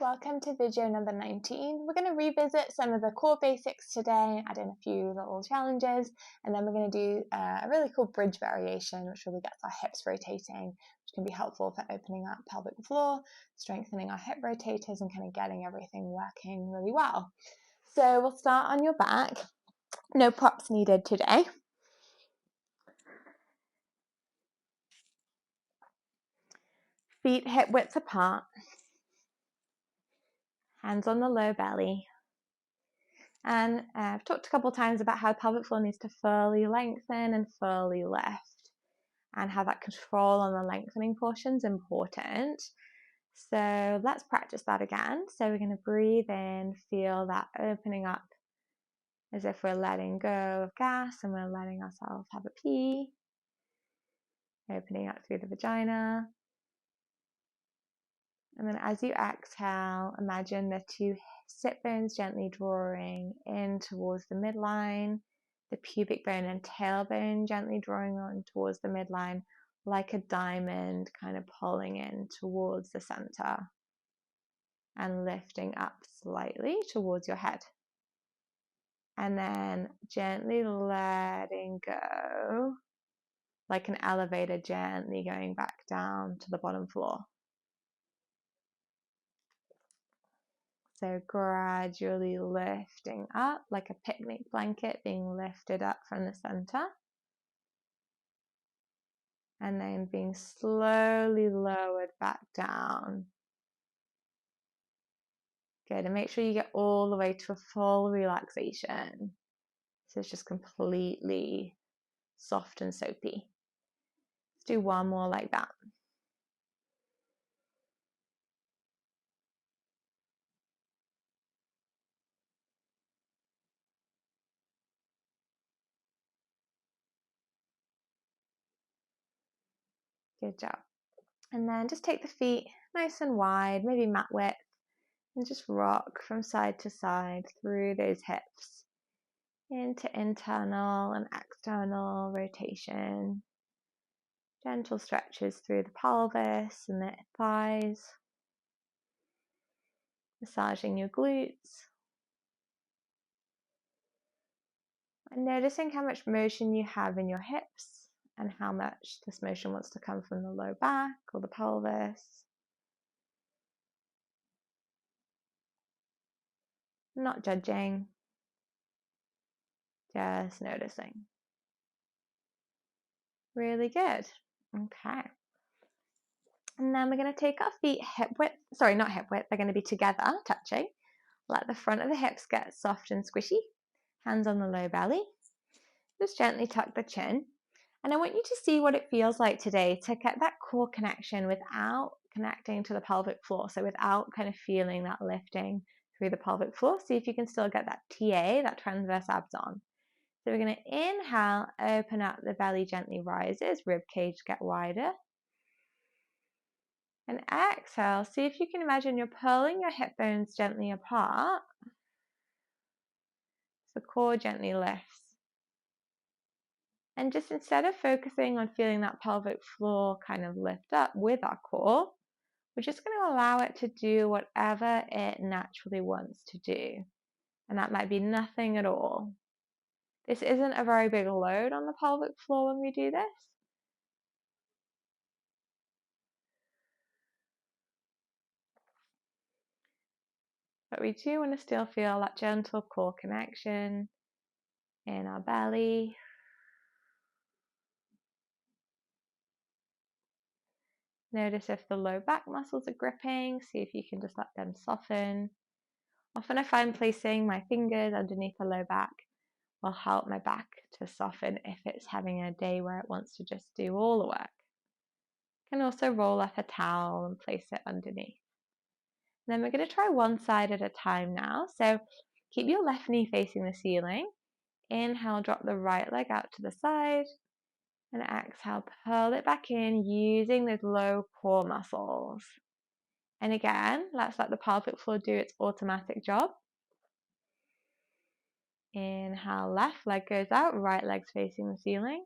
Welcome to video number 19. We're going to revisit some of the core basics today, add in a few little challenges, and then we're going to do a really cool bridge variation, which really gets our hips rotating, which can be helpful for opening up pelvic floor, strengthening our hip rotators, and kind of getting everything working really well. So we'll start on your back. No props needed today. Feet hip width apart. Hands on the low belly. And I've talked a couple times about how the pelvic floor needs to fully lengthen and fully lift, and how that control on the lengthening portion is important. So let's practice that again. So we're going to breathe in, feel that opening up as if we're letting go of gas and we're letting ourselves have a pee. Opening up through the vagina. And then as you exhale, imagine the two sit bones gently drawing in towards the midline, the pubic bone and tailbone gently drawing on towards the midline, like a diamond kind of pulling in towards the center and lifting up slightly towards your head. And then gently letting go, like an elevator gently going back down to the bottom floor. So gradually lifting up like a picnic blanket being lifted up from the center. And then being slowly lowered back down. Good, and make sure you get all the way to a full relaxation. So it's just completely soft and soapy. Let's do one more like that. Good job. And then just take the feet nice and wide, maybe mat width, and just rock from side to side through those hips into internal and external rotation. Gentle stretches through the pelvis and the thighs, massaging your glutes. And noticing how much motion you have in your hips and how much this motion wants to come from the low back or the pelvis. Not judging, just noticing. Really good. Okay. And then we're going to take our feet hip width, sorry, not hip width, they're going to be together, touching. Let the front of the hips get soft and squishy. Hands on the low belly. Just gently tuck the chin. And I want you to see what it feels like today to get that core connection without connecting to the pelvic floor. So without kind of feeling that lifting through the pelvic floor. See if you can still get that TA, that transverse abs on. So we're going to inhale, open up, the belly gently rises, rib cage get wider. And exhale, see if you can imagine you're pulling your hip bones gently apart. So the core gently lifts. And just instead of focusing on feeling that pelvic floor kind of lift up with our core, we're just going to allow it to do whatever it naturally wants to do. And that might be nothing at all. This isn't a very big load on the pelvic floor when we do this. But we do want to still feel that gentle core connection in our belly. Notice if the low back muscles are gripping, see if you can just let them soften. Often I find placing my fingers underneath the low back will help my back to soften if it's having a day where it wants to just do all the work. You can also roll up a towel and place it underneath. And then we're going to try one side at a time now. So keep your left knee facing the ceiling. Inhale, drop the right leg out to the side. And exhale, pull it back in using those low core muscles. And again, let's let the pelvic floor do its automatic job. Inhale, left leg goes out, right leg's facing the ceiling.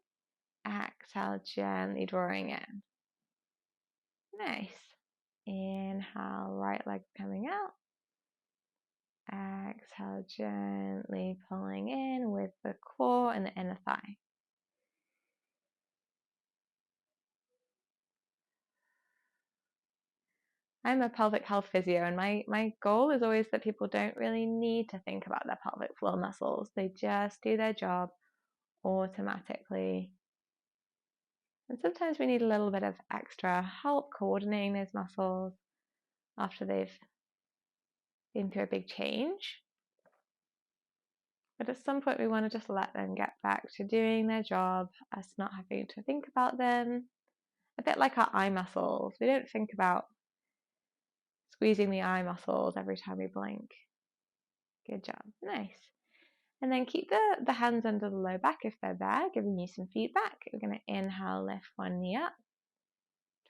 Exhale, gently drawing in. Nice. Inhale, right leg coming out. Exhale, gently pulling in with the core and the inner thigh. I'm a pelvic health physio, and my goal is always that people don't really need to think about their pelvic floor muscles. They just do their job automatically. And sometimes we need a little bit of extra help coordinating those muscles after they've been through a big change. But at some point we want to just let them get back to doing their job, us not having to think about them. A bit like our eye muscles. We don't think about squeezing the eye muscles every time we blink. Good job. Nice. And then keep the hands under the low back if they're there, giving you some feedback. We're going to inhale, lift one knee up.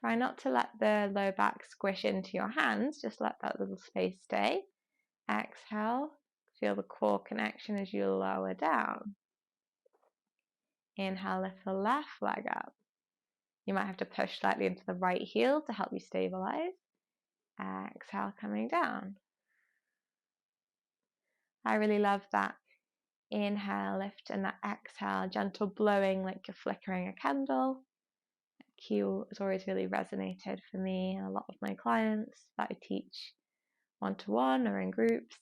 Try not to let the low back squish into your hands, just let that little space stay. Exhale, feel the core connection as you lower down. Inhale, lift the left leg up. You might have to push slightly into the right heel to help you stabilize. Exhale, coming down. I really love that inhale, lift, and that exhale, gentle blowing like you're flickering a candle. That cue has always really resonated for me and a lot of my clients that I teach one-to-one or in groups.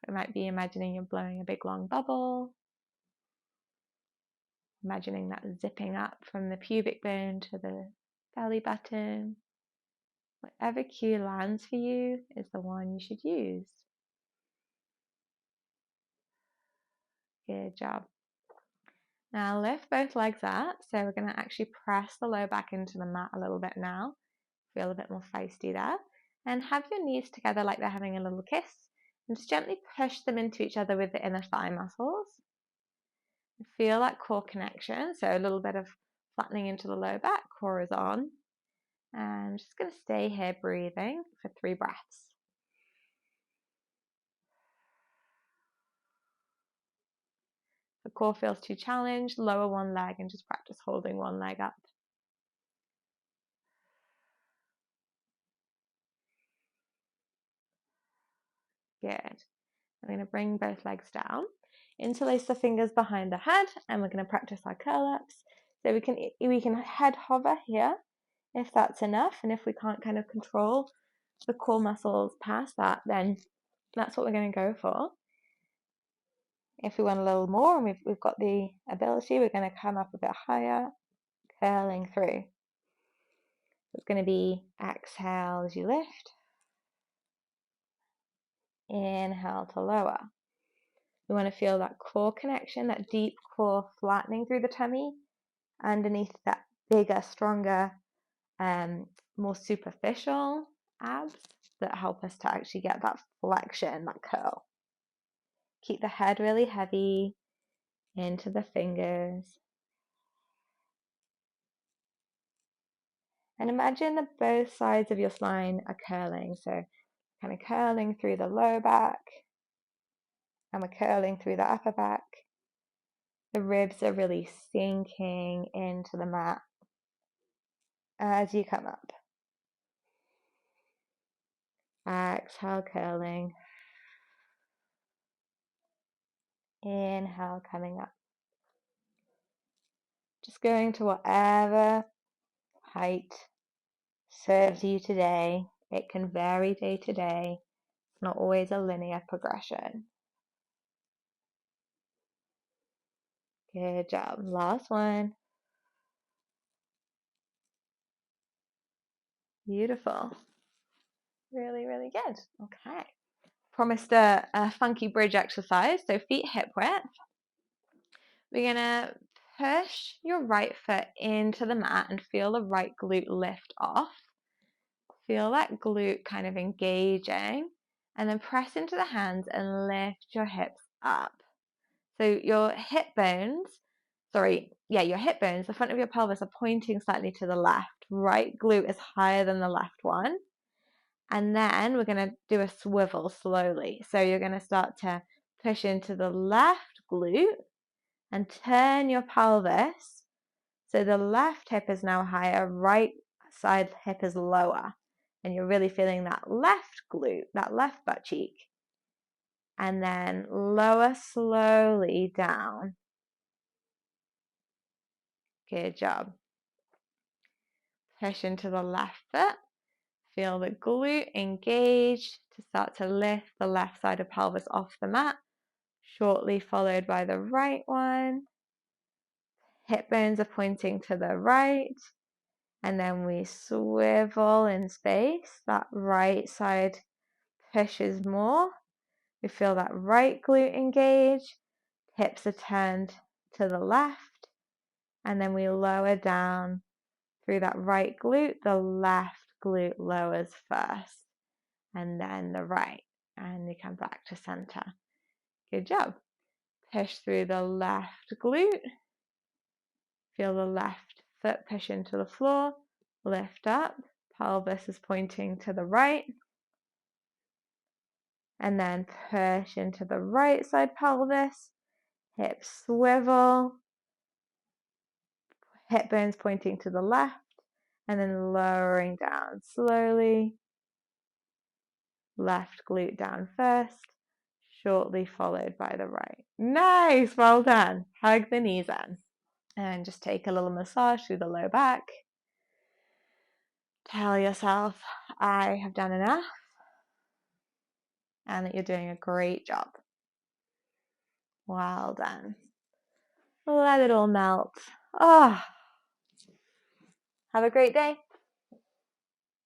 It might be imagining you're blowing a big long bubble, imagining that zipping up from the pubic bone to the belly button. Whatever cue lands for you is the one you should use. Good job. Now lift both legs up. So we're going to actually press the low back into the mat a little bit now. Feel a bit more feisty there. And have your knees together like they're having a little kiss. And just gently push them into each other with the inner thigh muscles. Feel that core connection. So a little bit of flattening into the low back, core is on. And I'm just going to stay here breathing for 3 breaths. If the core feels too challenged, lower one leg and just practice holding one leg up. Good. I'm going to bring both legs down. Interlace the fingers behind the head, and we're going to practice our curl-ups. So we can head hover here if that's enough, and if we can't kind of control the core muscles past that, then that's what we're going to go for. If we want a little more and we've got the ability, we're going to come up a bit higher, curling through. It's going to be exhale as you lift, inhale to lower. We want to feel that core connection, that deep core flattening through the tummy, underneath that bigger, stronger, more superficial abs that help us to actually get that flexion, that curl. Keep the head really heavy into the fingers. And imagine that both sides of your spine are curling. So kind of curling through the lower back, and we're curling through the upper back. The ribs are really sinking into the mat as you come up. Exhale, curling. Inhale, coming up. Just going to whatever height serves you today. It can vary day to day. It's not always a linear progression. Good job. Last one. Beautiful. Really, really good. Okay. Promised a funky bridge exercise. So feet hip width. We're going to push your right foot into the mat and feel the right glute lift off. Feel that glute kind of engaging, and then press into the hands and lift your hips up. So your hip bones, the front of your pelvis are pointing slightly to the left. Right glute is higher than the left one. And then we're going to do a swivel slowly. So you're going to start to push into the left glute and turn your pelvis So the left hip is now higher, right side hip is lower. And you're really feeling that left glute, that left butt cheek. And then lower slowly down. Good job. Push into the left foot. Feel the glute engage to start to lift the left side of pelvis off the mat. Shortly followed by the right one. Hip bones are pointing to the right. And then we swivel in space. That right side pushes more. We feel that right glute engage. Hips are turned to the left. And then we lower down through that right glute. The left glute lowers first. And then the right. And you come back to center. Good job. Push through the left glute. Feel the left foot push into the floor. Lift up. Pelvis is pointing to the right. And then push into the right side pelvis. Hips swivel. Hip bones pointing to the left. And then lowering down slowly. Left glute down first. Shortly followed by the right. Nice, well done. Hug the knees in. And just take a little massage through the low back. Tell yourself, I have done enough. And that you're doing a great job. Well done. Let it all melt. Oh, have a great day.